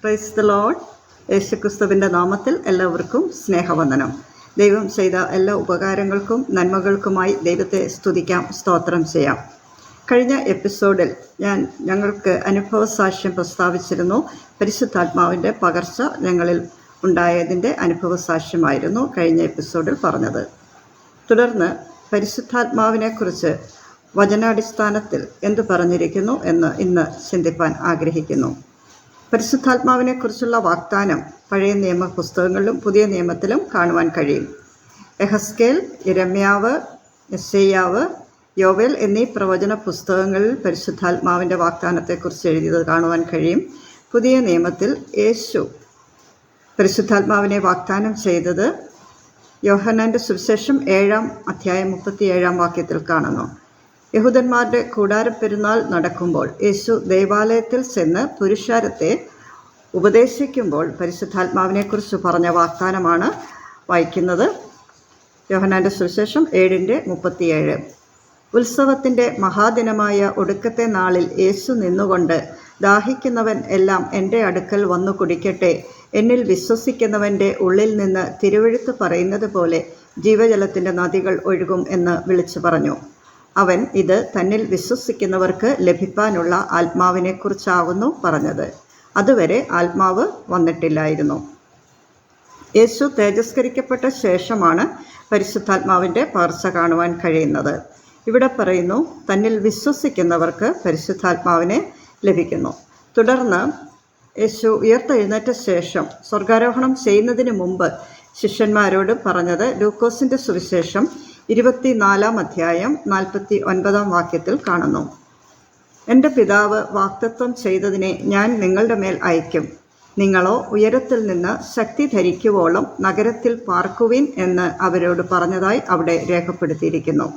Praise the Lord. യേശുക്രിസ്തുവിൻ്റെ നാമത്തിൽ എല്ലാവർക്കും സ്നേഹവന്ദനം. ദൈവം ചെയ്ത എല്ലാ ഉപകാരങ്ങൾക്കും നന്മകൾക്കുമായി ദൈവത്തെ സ്തുതിക്കാം, സ്തോത്രം ചെയ്യാം. കഴിഞ്ഞ എപ്പിസോഡിൽ ഞങ്ങൾക്ക് അനുഭവ സാക്ഷ്യം പ്രസ്താവിച്ചിരുന്നു. പരിശുദ്ധാത്മാവിൻ്റെ പകർച്ച ഞങ്ങളിൽ ഉണ്ടായതിൻ്റെ അനുഭവ സാക്ഷ്യമായിരുന്നു കഴിഞ്ഞ എപ്പിസോഡിൽ പറഞ്ഞത്. തുടർന്ന് പരിശുദ്ധാത്മാവിനെക്കുറിച്ച് വചനാടിസ്ഥാനത്തിൽ എന്തു പറഞ്ഞിരിക്കുന്നു എന്ന് ഇന്ന് ചിന്തിപ്പാൻ ആഗ്രഹിക്കുന്നു. പരിശുദ്ധാത്മാവിനെക്കുറിച്ചുള്ള വാഗ്ദാനം പഴയ നിയമ പുസ്തകങ്ങളിലും പുതിയ നിയമത്തിലും കാണുവാൻ കഴിയും. എഹസ്കേൽ, യിരെമ്യാവ്, യെശയ്യാവ്, യോവേൽ എന്നീ പ്രവചന പുസ്തകങ്ങളിൽ പരിശുദ്ധാത്മാവിൻ്റെ വാഗ്ദാനത്തെക്കുറിച്ച് എഴുതിയത് കാണുവാൻ കഴിയും. പുതിയ നിയമത്തിൽ യേശു പരിശുദ്ധാത്മാവിനെ വാഗ്ദാനം ചെയ്തത് യോഹന്നാൻ്റെ സുവിശേഷം 7-ാം അധ്യായം 37-ാം വാക്യത്തിൽ കാണുന്നു. യഹൂദന്മാരുടെ കൂടാരപ്പെരുന്നാൾ നടക്കുമ്പോൾ യേശു ദേവാലയത്തിൽ ചെന്ന് പുരുഷാരത്തെ ഉപദേശിക്കുമ്പോൾ പരിശുദ്ധാത്മാവിനെക്കുറിച്ച് പറഞ്ഞ വാഗ്ദാനമാണ് വായിക്കുന്നത്. യോഹന്നാൻ്റെ സുവിശേഷം 7:37. ഉത്സവത്തിൻ്റെ മഹാദിനമായ ഒടുക്കത്തെ നാളിൽ യേശു നിന്നുകൊണ്ട്, ദാഹിക്കുന്നവൻ എല്ലാം എൻ്റെ അടുക്കൽ വന്നു കുടിക്കട്ടെ, എന്നിൽ വിശ്വസിക്കുന്നവൻ്റെ ഉള്ളിൽ നിന്ന് തിരുവെഴുത്ത് പറയുന്നത് പോലെ ജീവജലത്തിൻ്റെ നദികൾ ഒഴുകും എന്ന് വിളിച്ചു പറഞ്ഞു. അവൻ ഇത് തന്നിൽ വിശ്വസിക്കുന്നവർക്ക് ലഭിക്കാനുള്ള ആത്മാവിനെക്കുറിച്ചാകുന്നു പറഞ്ഞത്. അതുവരെ ആത്മാവ് വന്നിട്ടില്ലായിരുന്നു. യേശു തേജസ്കരിക്കപ്പെട്ട ശേഷമാണ് പരിശുദ്ധാത്മാവിൻ്റെ പകർച്ച കാണുവാൻ കഴിയുന്നത്. ഇവിടെ പറയുന്നു, തന്നിൽ വിശ്വസിക്കുന്നവർക്ക് പരിശുദ്ധാത്മാവിനെ ലഭിക്കുന്നു. തുടർന്ന് യേശു ഉയർത്തെഴുന്നേറ്റ ശേഷം സ്വർഗാരോഹണം ചെയ്യുന്നതിന് മുമ്പ് ശിഷ്യന്മാരോട് പറഞ്ഞത് ലൂക്കോസിൻ്റെ സുവിശേഷം 24-ാം അധ്യായം 49-ാം വാക്യത്തിൽ കാണുന്നു. എൻ്റെ പിതാവ് വാഗ്ദത്തം ചെയ്തതിനെ ഞാൻ നിങ്ങളുടെ മേൽ അയക്കും. നിങ്ങളോ ഉയരത്തിൽ നിന്ന് ശക്തി ധരിക്കുവോളം നഗരത്തിൽ പാർക്കുവിൻ എന്ന് അവരോട് പറഞ്ഞതായി അവിടെ രേഖപ്പെടുത്തിയിരിക്കുന്നു.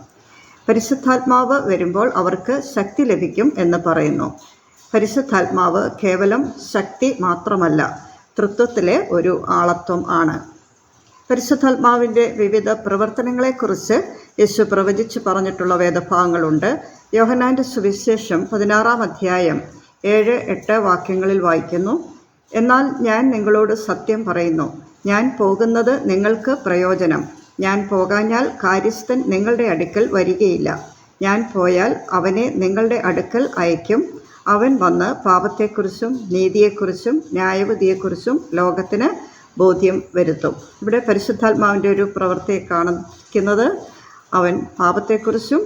പരിശുദ്ധാത്മാവ് വരുമ്പോൾ അവർക്ക് ശക്തി ലഭിക്കും എന്ന് പറയുന്നു. പരിശുദ്ധാത്മാവ് കേവലം ശക്തി മാത്രമല്ല, തൃത്വത്തിലെ ഒരു ആളത്വം ആണ്. പരിശുദ്ധാത്മാവിൻ്റെ വിവിധ പ്രവർത്തനങ്ങളെക്കുറിച്ച് യേശു പ്രവചിച്ച് പറഞ്ഞിട്ടുള്ള വേദഭാഗങ്ങളുണ്ട്. യോഹന്നാൻ്റെ സുവിശേഷം 16-ാം അധ്യായം 7-8 വാക്യങ്ങളിൽ വായിക്കുന്നു. എന്നാൽ ഞാൻ നിങ്ങളോട് സത്യം പറയുന്നു, ഞാൻ പോകുന്നത് നിങ്ങൾക്ക് പ്രയോജനം. ഞാൻ പോകാഞ്ഞാൽ കാര്യസ്ഥൻ നിങ്ങളുടെ അടുക്കൽ വരികയില്ല. ഞാൻ പോയാൽ അവനെ നിങ്ങളുടെ അടുക്കൽ അയക്കും. അവൻ വന്ന് പാപത്തെക്കുറിച്ചും നീതിയെക്കുറിച്ചും ന്യായവിധിയെക്കുറിച്ചും ലോകത്തിന് ബോധ്യം വരുത്തും. ഇവിടെ പരിശുദ്ധാത്മാവിൻ്റെ ഒരു പ്രവൃത്തിയെ കാണിക്കുന്നത് അവൻ പാപത്തെക്കുറിച്ചും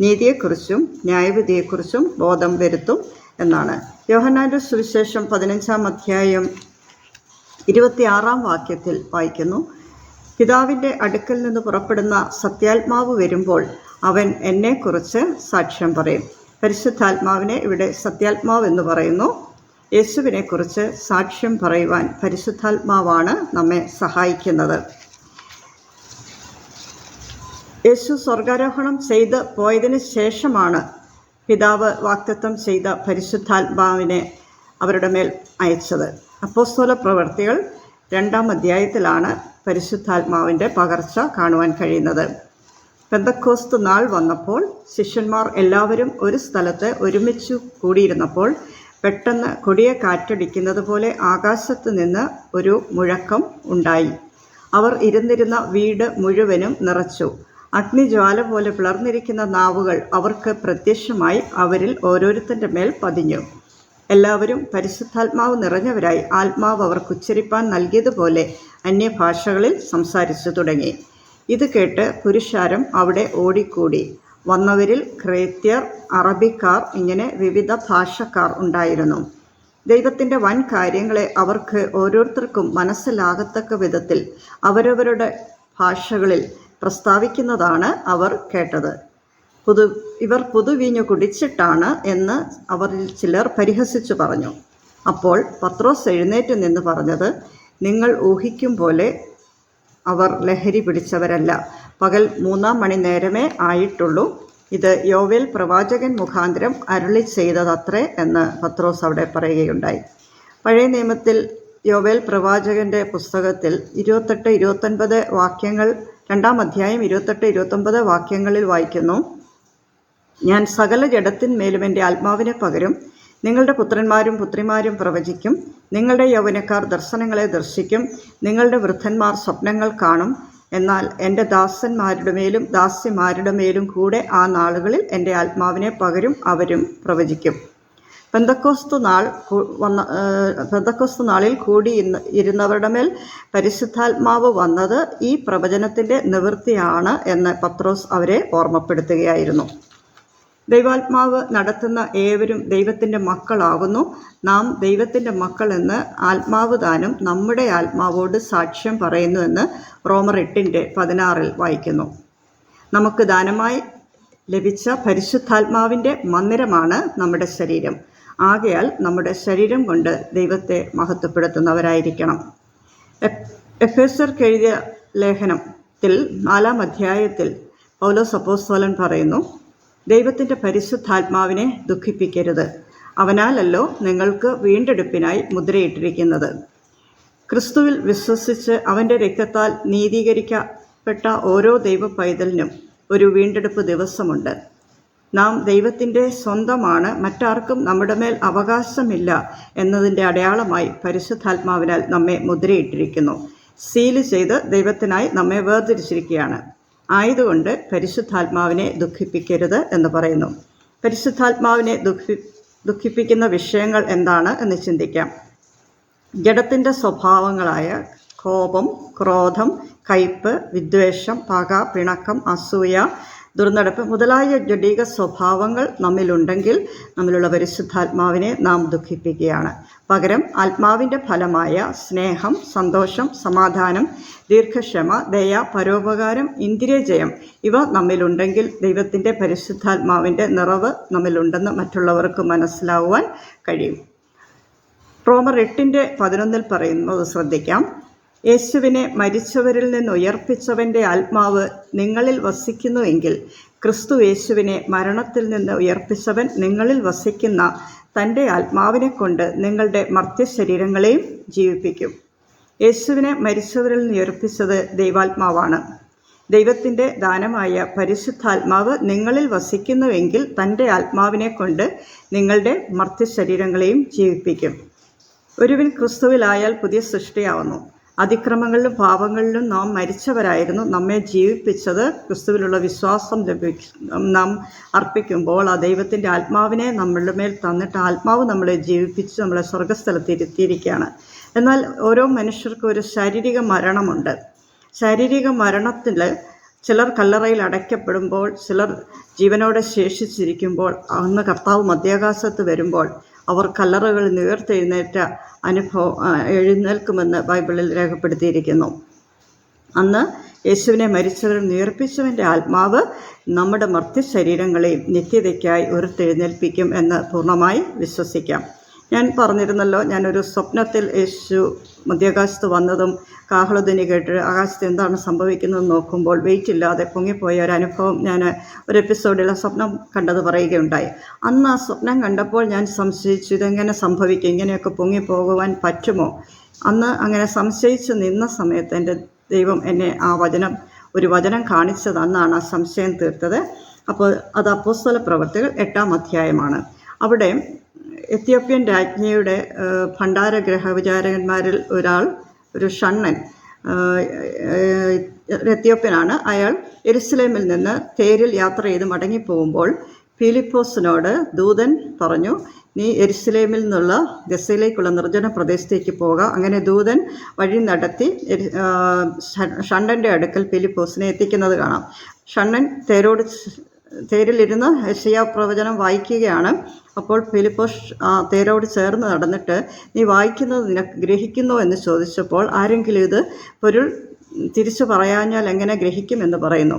നീതിയെക്കുറിച്ചും ന്യായവിധിയെക്കുറിച്ചും ബോധം വരുത്തും എന്നാണ്. യോഹന്നാൻ്റെ സുവിശേഷം 15-ാം അധ്യായം 26-ാം വാക്യത്തിൽ വായിക്കുന്നു, പിതാവിൻ്റെ അടുക്കൽ നിന്ന് പുറപ്പെടുന്ന സത്യാത്മാവ് വരുമ്പോൾ അവൻ എന്നെക്കുറിച്ച് സാക്ഷ്യം പറയും. പരിശുദ്ധാത്മാവിനെ ഇവിടെ സത്യാത്മാവ് എന്ന് പറയുന്നു. യേശുവിനെക്കുറിച്ച് സാക്ഷ്യം പറയുവാൻ പരിശുദ്ധാത്മാവാണ് നമ്മെ സഹായിക്കുന്നത്. യേശു സ്വർഗാരോഹണം ചെയ്ത് പോയതിന് ശേഷമാണ് പിതാവ് വാഗ്ദത്തം ചെയ്ത പരിശുദ്ധാത്മാവിനെ അവരുടെ മേൽ അയച്ചത്. അപ്പോസ്തല പ്രവൃത്തികൾ 2-ാം അധ്യായത്തിലാണ് പരിശുദ്ധാത്മാവിൻ്റെ പകർച്ച കാണുവാൻ കഴിയുന്നത്. പെന്തക്കോസ്ത് നാൾ വന്നപ്പോൾ ശിഷ്യന്മാർ എല്ലാവരും ഒരു സ്ഥലത്ത് ഒരുമിച്ച് കൂടിയിരുന്നപ്പോൾ പെട്ടെന്ന് കൊടിയ കാറ്റടിക്കുന്നത് പോലെ ആകാശത്ത് നിന്ന് ഒരു മുഴക്കം ഉണ്ടായി. അവർ ഇരുന്നിരുന്ന വീട് മുഴുവനും നിറച്ചു. അഗ്നിജ്വാല പോലെ പിളർന്നിരിക്കുന്ന നാവുകൾ അവർക്ക് പ്രത്യക്ഷമായി അവരിൽ ഓരോരുത്തൻ്റെ മേൽ പതിഞ്ഞു. എല്ലാവരും പരിശുദ്ധാത്മാവ് നിറഞ്ഞവരായി ആത്മാവ് അവർക്ക് ഉച്ചരിപ്പാൻ നൽകിയതുപോലെ അന്യഭാഷകളിൽ സംസാരിച്ചു തുടങ്ങി. ഇത് കേട്ട് പുരുഷാരം അവിടെ ഓടിക്കൂടി. വന്നവരിൽ ക്രേത്യർ, അറബിക്കാർ, ഇങ്ങനെ വിവിധ ഭാഷക്കാർ ഉണ്ടായിരുന്നു. ദൈവത്തിൻ്റെ വൻ കാര്യങ്ങളെ അവർക്ക് ഓരോരുത്തർക്കും മനസ്സിലാകത്തക്ക വിധത്തിൽ അവരവരുടെ ഭാഷകളിൽ പ്രസ്താവിക്കുന്നതാണ് അവർ കേട്ടത്. ഇവർ പുതുവീഞ്ഞു കുടിച്ചിട്ടാണ് എന്ന് അവരിൽ ചിലർ പരിഹസിച്ചു പറഞ്ഞു. അപ്പോൾ പത്രോസ് എഴുന്നേറ്റ് നിന്ന് പറഞ്ഞത്, നിങ്ങൾ ഊഹിക്കും പോലെ അവർ ലഹരി പിടിച്ചവരല്ല. പകൽ 3-ാം മണി നേരമേ ആയിട്ടുള്ളൂ. ഇത് യോവേൽ പ്രവാചകൻ മുഖാന്തരം അരുളി ചെയ്തതത്രേ എന്ന് പത്രോസ് അവിടെ പറയുകയുണ്ടായി. പഴയ നിയമത്തിൽ യോവേൽ പ്രവാചകൻ്റെ പുസ്തകത്തിൽ 28-29 വാക്യങ്ങൾ 2-ാം അധ്യായം 28-29 വാക്യങ്ങളിൽ വായിക്കുന്നു, ഞാൻ സകല ജഡത്തിന്മേലും എൻ്റെ ആത്മാവിനെ പകരും. നിങ്ങളുടെ പുത്രന്മാരും പുത്രിമാരും പ്രവചിക്കും, നിങ്ങളുടെ യൗവനക്കാർ ദർശനങ്ങളെ ദർശിക്കും, നിങ്ങളുടെ വൃദ്ധന്മാർ സ്വപ്നങ്ങൾ കാണും. എന്നാൽ എൻ്റെ ദാസന്മാരുടെ മേലും ദാസിമാരുടെ മേലും കൂടെ ആ നാളുകളിൽ എൻ്റെ ആത്മാവിനെ പകരും, അവരും പ്രവചിക്കും. പെന്തക്കോസ്തു നാളിൽ കൂടി ഇരുന്നവരുടെ മേൽ പരിശുദ്ധാത്മാവ് വന്നത് ഈ പ്രവചനത്തിൻ്റെ നിവൃത്തിയാണ് എന്ന് പത്രോസ് അവരെ ഓർമ്മപ്പെടുത്തുകയായിരുന്നു. ദൈവാത്മാവ് നടത്തുന്ന ഏവരും ദൈവത്തിൻ്റെ മക്കളാകുന്നു. നാം ദൈവത്തിൻ്റെ മക്കൾ എന്ന് ആത്മാവ് താനും നമ്മുടെ ആത്മാവോട് സാക്ഷ്യം പറയുന്നു എന്ന് റോമർ 8:16 വായിക്കുന്നു. നമുക്ക് ദാനമായി ലഭിച്ച പരിശുദ്ധാത്മാവിൻ്റെ മന്ദിരമാണ് നമ്മുടെ ശരീരം. ആകയാൽ നമ്മുടെ ശരീരം കൊണ്ട് ദൈവത്തെ മഹത്വപ്പെടുത്തുന്നവരായിരിക്കണം. എഫേസ്യർക്ക് എഴുതിയ ലേഖനത്തിൽ 4-ാം അധ്യായത്തിൽ പൗലോസ് അപ്പോസ്തലൻ പറയുന്നു, ദൈവത്തിൻ്റെ പരിശുദ്ധാത്മാവിനെ ദുഃഖിപ്പിക്കരുത്, അവനാലല്ലോ നിങ്ങൾക്ക് വീണ്ടെടുപ്പിനായി മുദ്രയിട്ടിരിക്കുന്നത്. ക്രിസ്തുവിൽ വിശ്വസിച്ച് അവൻ്റെ രക്തത്താൽ നീതീകരിക്കപ്പെട്ട ഓരോ ദൈവ പൈതലിനും ഒരു വീണ്ടെടുപ്പ് ദിവസമുണ്ട്. നാം ദൈവത്തിൻ്റെ സ്വന്തമാണ്, മറ്റാർക്കും നമ്മുടെ മേൽ അവകാശമില്ല എന്നതിൻ്റെ അടയാളമായി പരിശുദ്ധാത്മാവിനാൽ നമ്മെ മുദ്രയിട്ടിരിക്കുന്നു. സീല് ചെയ്ത് ദൈവത്തിനായി നമ്മെ വേർതിരിച്ചിരിക്കുകയാണ്. ആയതുകൊണ്ട് പരിശുദ്ധാത്മാവിനെ ദുഃഖിപ്പിക്കരുത് എന്ന് പറയുന്നു. പരിശുദ്ധാത്മാവിനെ ദുഃഖിപ്പിക്കുന്ന വിഷയങ്ങൾ എന്താണ് എന്ന് ചിന്തിക്കാം. ജഡത്തിൻ്റെ സ്വഭാവങ്ങളായ കോപം, ക്രോധം, കയ്പ്, വിദ്വേഷം, പക, പിണക്കം, അസൂയ, ദുർനടപ്പ് മുതലായ ജഡിക സ്വഭാവങ്ങൾ നമ്മിലുണ്ടെങ്കിൽ നമ്മിലുള്ള പരിശുദ്ധാത്മാവിനെ നാം ദുഃഖിപ്പിക്കുകയാണ്. പകരം ആത്മാവിൻ്റെ ഫലമായ സ്നേഹം, സന്തോഷം, സമാധാനം, ദീർഘക്ഷമ, ദയ, പരോപകാരം, ഇന്ദ്രിയജയം ഇവ നമ്മിലുണ്ടെങ്കിൽ ദൈവത്തിൻ്റെ പരിശുദ്ധാത്മാവിൻ്റെ നിറവ് നമ്മിലുണ്ടെന്ന് മറ്റുള്ളവർക്ക് മനസ്സിലാവുവാൻ കഴിയും. റോമർ 8:11 പറയുന്നത് ശ്രദ്ധിക്കാം. യേശുവിനെ മരിച്ചവരിൽ നിന്ന് ഉയർപ്പിച്ചവൻ്റെ ആത്മാവ് നിങ്ങളിൽ വസിക്കുന്നുവെങ്കിൽ ക്രിസ്തു യേശുവിനെ മരണത്തിൽ നിന്ന് ഉയർപ്പിച്ചവൻ നിങ്ങളിൽ വസിക്കുന്ന തൻ്റെ ആത്മാവിനെ കൊണ്ട് നിങ്ങളുടെ മർത്യശരീരങ്ങളെയും ജീവിപ്പിക്കും. യേശുവിനെ മരിച്ചവരിൽ നിന്ന് ഉയർപ്പിച്ചത് ദൈവാത്മാവാണ്. ദൈവത്തിൻ്റെ ദാനമായ പരിശുദ്ധാത്മാവ് നിങ്ങളിൽ വസിക്കുന്നുവെങ്കിൽ തൻ്റെ ആത്മാവിനെ കൊണ്ട് നിങ്ങളുടെ മർത്യശരീരങ്ങളെയും ജീവിപ്പിക്കും. ഒരുവൻ ക്രിസ്തുവിലായാൽ പുതിയ സൃഷ്ടിയാവുന്നു. അതിക്രമങ്ങളിലും പാപങ്ങളിലും നാം മരിച്ചവരായിരുന്നു. നമ്മെ ജീവിപ്പിച്ചത് ക്രിസ്തുവിലുള്ള വിശ്വാസം നാം അർപ്പിക്കുമ്പോൾ ആ ദൈവത്തിൻ്റെ ആത്മാവിനെ നമ്മളുടെ മേൽ തന്നിട്ട് ആത്മാവ് നമ്മളെ ജീവിപ്പിച്ച് നമ്മളെ സ്വർഗ്ഗസ്ഥലത്ത് ഇരുത്തിയിരിക്കുകയാണ്. എന്നാൽ ഓരോ മനുഷ്യർക്കും ഒരു ശാരീരിക മരണമുണ്ട്. ശാരീരിക മരണത്തിൽ ചിലർ കല്ലറയിൽ അടയ്ക്കപ്പെടുമ്പോൾ, ചിലർ ജീവനോടെ ശേഷിച്ചിരിക്കുമ്പോൾ, അന്ന് കർത്താവ് മധ്യാകാശത്ത് വരുമ്പോൾ അവർ കല്ലറകളിൽ നിന്ന് ഉയർത്തെഴുന്നേറ്റ എഴുന്നേൽക്കുമെന്ന് ബൈബിളിൽ രേഖപ്പെടുത്തിയിരിക്കുന്നു. അന്ന് യേശുവിനെ മരിച്ചവരിൽ ഉയർപ്പിച്ചവൻ്റെ ആത്മാവ് നമ്മുടെ മർത്യശരീരങ്ങളെയും നിത്യതയ്ക്കായി ഉയർത്തെഴുന്നേൽപ്പിക്കും എന്ന് പൂർണ്ണമായി വിശ്വസിക്കാം. ഞാൻ പറഞ്ഞിരുന്നല്ലോ, ഞാനൊരു സ്വപ്നത്തിൽ യേശു മധ്യാകാശത്ത് വന്നതും കാഹളധ്വനി കേട്ട് ആകാശത്ത് എന്താണ് സംഭവിക്കുന്നതെന്ന് നോക്കുമ്പോൾ വെയിറ്റ് ഇല്ലാതെ പൊങ്ങിപ്പോയ ഒരു അനുഭവം ഞാൻ ഒരു എപ്പിസോഡിൽ സ്വപ്നം കണ്ടത് പറയുകയുണ്ടായി. അന്ന് ആ സ്വപ്നം കണ്ടപ്പോൾ ഞാൻ സംശയിച്ചു, ഇതെങ്ങനെ സംഭവിക്കും, ഇങ്ങനെയൊക്കെ പൊങ്ങിപ്പോകുവാൻ പറ്റുമോ? അന്ന് അങ്ങനെ സംശയിച്ച് നിന്ന സമയത്ത് എൻ്റെ ദൈവം എന്നെ ഒരു വചനം കാണിച്ചത് അന്നാണ് ആ സംശയം തീർത്തത്. അപ്പോൾ അത് അപ്പോസ്തല പ്രവൃത്തികൾ 8-ാം അധ്യായമാണ്. അവിടെ എത്യോപ്യൻ രാജ്ഞിയുടെ ഭണ്ഡാരഗ്രഹ വിചാരകന്മാരിൽ ഒരു ഷണ്ണൻ, എത്യോപ്യനാണ്. അയാൾ യെരുശലേമിൽ നിന്ന് തേരിൽ യാത്ര ചെയ്ത് മടങ്ങിപ്പോകുമ്പോൾ ഫിലിപ്പോസിനോട് ദൂതൻ പറഞ്ഞു, നീ യെരുശലേമിൽ നിന്നുള്ള ഗസയിലേക്കുള്ള നിർജ്ജന പ്രദേശത്തേക്ക് പോക. അങ്ങനെ ദൂതൻ വഴി നടത്തി ഷണ്ണൻ്റെ അടുക്കൽ ഫിലിപ്പോസിനെ എത്തിക്കുന്നത് കാണാം. ഷണ്ണൻ തേരിലിരുന്ന് യെശയ്യാ പ്രവചനം വായിക്കുകയാണ്. അപ്പോൾ ഫിലിപ്പോസ് തേരോട് ചേർന്ന് നടന്നിട്ട്, നീ വായിക്കുന്നത് നിനക്ക് ഗ്രഹിക്കുന്നോ എന്ന് ചോദിച്ചപ്പോൾ, ആരെങ്കിലും ഇത് പൊരുൾ തിരിച്ചു പറയാഞ്ഞാൽ എങ്ങനെ ഗ്രഹിക്കുമെന്ന് പറയുന്നു.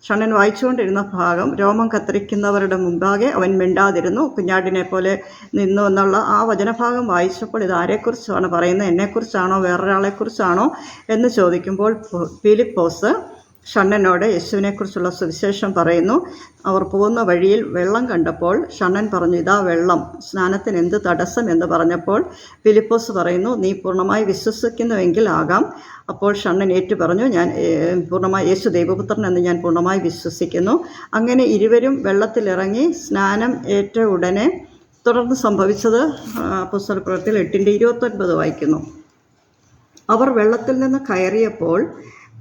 ഷണ്ണൻ വായിച്ചുകൊണ്ടിരുന്ന ഭാഗം രോമം കത്തിരിക്കുന്നവരുടെ മുമ്പാകെ അവൻ മിണ്ടാതിരുന്നു, കുഞ്ഞാടിനെ പോലെ നിന്നു എന്നുള്ള ആ വചനഭാഗം വായിച്ചപ്പോൾ ഇത് ആരെക്കുറിച്ചാണ് പറയുന്നത്, എന്നെക്കുറിച്ചാണോ വേറൊരാളെക്കുറിച്ചാണോ എന്ന് ചോദിക്കുമ്പോൾ ഫിലിപ്പോസ് ഷണ്ണനോട് യേശുവിനെക്കുറിച്ചുള്ള സുവിശേഷം പറയുന്നു. അവർ പോകുന്ന വഴിയിൽ വെള്ളം കണ്ടപ്പോൾ ഷണ്ണൻ പറഞ്ഞു, ഇതാ വെള്ളം, സ്നാനത്തിന് എന്ത് തടസ്സം എന്ന് പറഞ്ഞപ്പോൾ ഫിലിപ്പോസ് പറയുന്നു, നീ പൂർണ്ണമായി വിശ്വസിക്കുന്നുവെങ്കിൽ ആകാം. അപ്പോൾ ഷണ്ണൻ ഏറ്റു പറഞ്ഞു, ഞാൻ പൂർണ്ണമായി യേശു ദൈവപുത്രൻ എന്ന് ഞാൻ പൂർണ്ണമായി വിശ്വസിക്കുന്നു. അങ്ങനെ ഇരുവരും വെള്ളത്തിലിറങ്ങി സ്നാനം ഏറ്റ ഉടനെ തുടർന്ന് സംഭവിച്ചത് അപ്പോസ്തലപ്രവൃത്തികൾ 8:29 വായിക്കുന്നു. അവർ വെള്ളത്തിൽ നിന്ന് കയറിയപ്പോൾ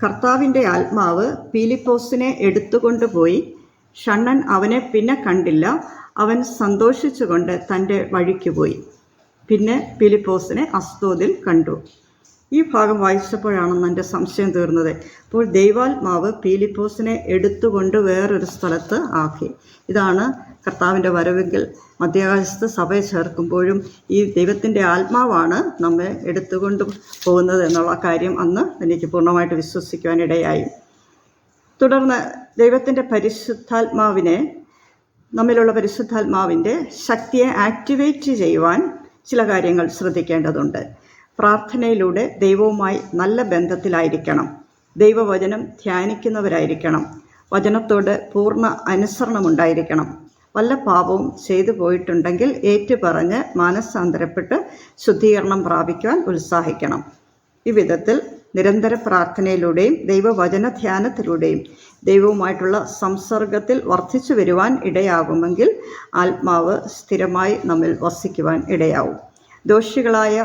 കർത്താവിൻ്റെ ആത്മാവ് പീലിപ്പോസിനെ എടുത്തുകൊണ്ടുപോയി. ഷണ്ഡൻ അവനെ പിന്നെ കണ്ടില്ല. അവൻ സന്തോഷിച്ചുകൊണ്ട് തൻ്റെ വഴിക്ക് പോയി. പിന്നെ പീലിപ്പോസിനെ അസ്തോദിൽ കണ്ടു. ഈ ഭാഗം വായിച്ചപ്പോഴാണെന്ന് എൻ്റെ സംശയം തീർന്നത്. അപ്പോൾ ദൈവാത്മാവ് പീലിപ്പോസിനെ എടുത്തുകൊണ്ട് വേറൊരു സ്ഥലത്ത് ആക്കി. ഇതാണ് കർത്താവിൻ്റെ വരവെങ്കിൽ മധ്യാകാശത്ത് സഭയെ ചേർക്കുമ്പോഴും ഈ ദൈവത്തിൻ്റെ ആത്മാവാണ് നമ്മെ എടുത്തുകൊണ്ട് പോകുന്നത് എന്നുള്ള കാര്യം അന്ന് എനിക്ക് പൂർണ്ണമായിട്ട് വിശ്വസിക്കുവാനിടയായി. തുടർന്ന് ദൈവത്തിൻ്റെ പരിശുദ്ധാത്മാവിനെ, നമ്മിലുള്ള പരിശുദ്ധാത്മാവിൻ്റെ ശക്തിയെ ആക്ടിവേറ്റ് ചെയ്യുവാൻ ചില കാര്യങ്ങൾ ശ്രദ്ധിക്കേണ്ടതുണ്ട്. പ്രാർത്ഥനയിലൂടെ ദൈവവുമായി നല്ല ബന്ധത്തിലായിരിക്കണം. ദൈവവചനം ധ്യാനിക്കുന്നവരായിരിക്കണം. വചനത്തോട് പൂർണ്ണ അനുസരണമുണ്ടായിരിക്കണം. വല്ല പാപവും ചെയ്തു പോയിട്ടുണ്ടെങ്കിൽ ഏറ്റുപറഞ്ഞ് മാനസാന്തരപ്പെട്ട് ശുദ്ധീകരണം പ്രാപിക്കുവാൻ ഉത്സാഹിക്കണം. ഈ വിധത്തിൽ നിരന്തര പ്രാർത്ഥനയിലൂടെയും ദൈവവചന ധ്യാനത്തിലൂടെയും ദൈവവുമായിട്ടുള്ള സംസർഗത്തിൽ വർദ്ധിച്ചു വരുവാൻ ഇടയാകുമെങ്കിൽ ആത്മാവ് സ്ഥിരമായി നമ്മിൽ വസിക്കുവാൻ ഇടയാവും. ദോഷികളായ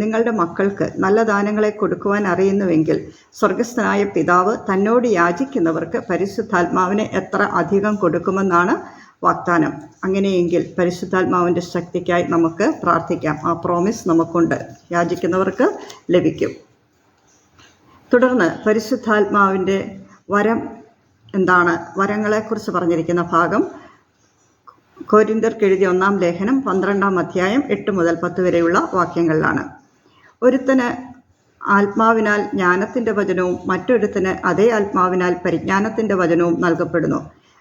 നിങ്ങളുടെ മക്കൾക്ക് നല്ല ദാനങ്ങളെ കൊടുക്കുവാൻ അറിയുന്നുവെങ്കിൽ സ്വർഗസ്ഥനായ പിതാവ് തന്നോട് യാചിക്കുന്നവർക്ക് പരിശുദ്ധാത്മാവിനെ എത്ര അധികം കൊടുക്കുമെന്നാണ് വാഗ്ദാനം. അങ്ങനെയെങ്കിൽ പരിശുദ്ധാത്മാവിൻ്റെ ശക്തിക്കായി നമുക്ക് പ്രാർത്ഥിക്കാം. ആ പ്രോമിസ് നമുക്കുണ്ട്. യാചിക്കുന്നവർക്ക് ലഭിക്കും. തുടർന്ന് പരിശുദ്ധാത്മാവിൻ്റെ വരം എന്താണ്? വരങ്ങളെക്കുറിച്ച് പറഞ്ഞിരിക്കുന്ന ഭാഗം കൊരിന്ത്യർക്ക് എഴുതിയ 1-ാം ലേഖനം 12-ാം അധ്യായം 8 മുതൽ 10 വരെയുള്ള വാക്യങ്ങളിലാണ്. ഒരുത്തന് ആത്മാവിനാൽ ജ്ഞാനത്തിൻ്റെ വചനവും മറ്റൊരുത്തന് അതേ ആത്മാവിനാൽ പരിജ്ഞാനത്തിൻ്റെ വചനവും നൽകപ്പെടുന്നു.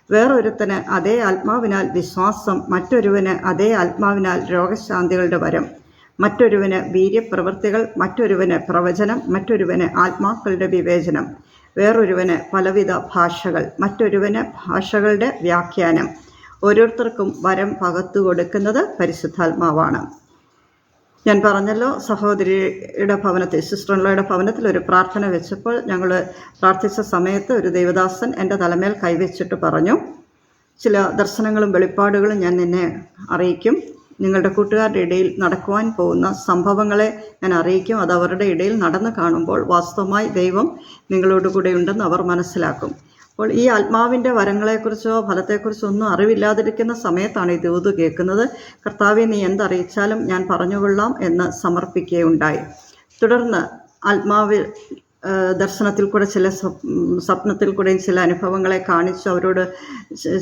വേറൊരുത്തന് അതേ ആത്മാവിനാൽ വിശ്വാസം, മറ്റൊരുവന് അതേ ആത്മാവിനാൽ രോഗശാന്തികളുടെ വരം, മറ്റൊരുവന് വീര്യപ്രവൃത്തികൾ, മറ്റൊരുവന് പ്രവചനം, മറ്റൊരുവന് ആത്മാക്കളുടെ വിവേചനം, വേറൊരുവന് പലവിധ ഭാഷകൾ, മറ്റൊരുവന് ഭാഷകളുടെ വ്യാഖ്യാനം. ഓരോരുത്തർക്കും വരം പകർത്തു കൊടുക്കുന്നത് പരിശുദ്ധാത്മാവാണ്. ഞാൻ പറഞ്ഞല്ലോ, സഹോദരിയുടെ ഭവനത്തിൽ, സിസ്റ്റർ-ഇൻ-ലോയുടെ ഭവനത്തിൽ ഒരു പ്രാർത്ഥന വെച്ചപ്പോൾ ഞങ്ങൾ പ്രാർത്ഥിച്ച സമയത്ത് ഒരു ദൈവദാസൻ എൻ്റെ തലമേൽ കൈവച്ചിട്ട് പറഞ്ഞു, ചില ദർശനങ്ങളും വെളിപ്പാടുകളും ഞാൻ നിന്നെ അറിയിക്കും. നിങ്ങളുടെ കൂട്ടുകാരുടെ ഇടയിൽ നടക്കുവാൻ പോകുന്ന സംഭവങ്ങളെ ഞാൻ അറിയിക്കും. അത് അവരുടെ ഇടയിൽ നടന്നു കാണുമ്പോൾ വാസ്തവമായി ദൈവം നിങ്ങളോട് കൂടെ ഉണ്ടെന്ന് അവർ മനസ്സിലാക്കും. അപ്പോൾ ഈ ആത്മാവിൻ്റെ വരങ്ങളെക്കുറിച്ചോ ഫലത്തെക്കുറിച്ചോ ഒന്നും അറിവില്ലാതിരിക്കുന്ന സമയത്താണ് ഈ ദൂത് കേൾക്കുന്നത്. കർത്താവെ, നീ എന്തറിയിച്ചാലും ഞാൻ പറഞ്ഞുകൊള്ളാം എന്ന് സമർപ്പിക്കുകയുണ്ടായി. തുടർന്ന് ആത്മാവിൽ ദർശനത്തിൽ കൂടെ, ചില സ്വപ്നത്തിൽ കൂടെയും ചില അനുഭവങ്ങളെ കാണിച്ചു. അവരോട്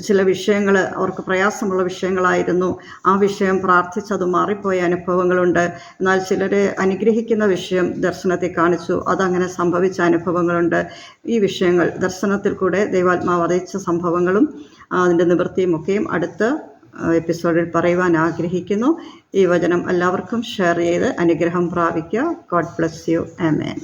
ചില വിഷയങ്ങൾ, അവർക്ക് പ്രയാസമുള്ള വിഷയങ്ങളായിരുന്നു. ആ വിഷയം പ്രാർത്ഥിച്ചത് മാറിപ്പോയ അനുഭവങ്ങളുണ്ട്. എന്നാൽ ചിലരെ അനുഗ്രഹിക്കുന്ന വിഷയം ദർശനത്തിൽ കാണിച്ചു, അതങ്ങനെ സംഭവിച്ച അനുഭവങ്ങളുണ്ട്. ഈ വിഷയങ്ങൾ ദർശനത്തിൽ കൂടെ ദൈവാത്മാവ് അറിയിച്ച സംഭവങ്ങളും അതിൻ്റെ നിവൃത്തിയുമൊക്കെയും അടുത്ത എപ്പിസോഡിൽ പറയുവാൻ ആഗ്രഹിക്കുന്നു. ഈ വചനം എല്ലാവർക്കും ഷെയർ ചെയ്ത് അനുഗ്രഹം പ്രാപിക്കുക. God bless you. ആമേൻ.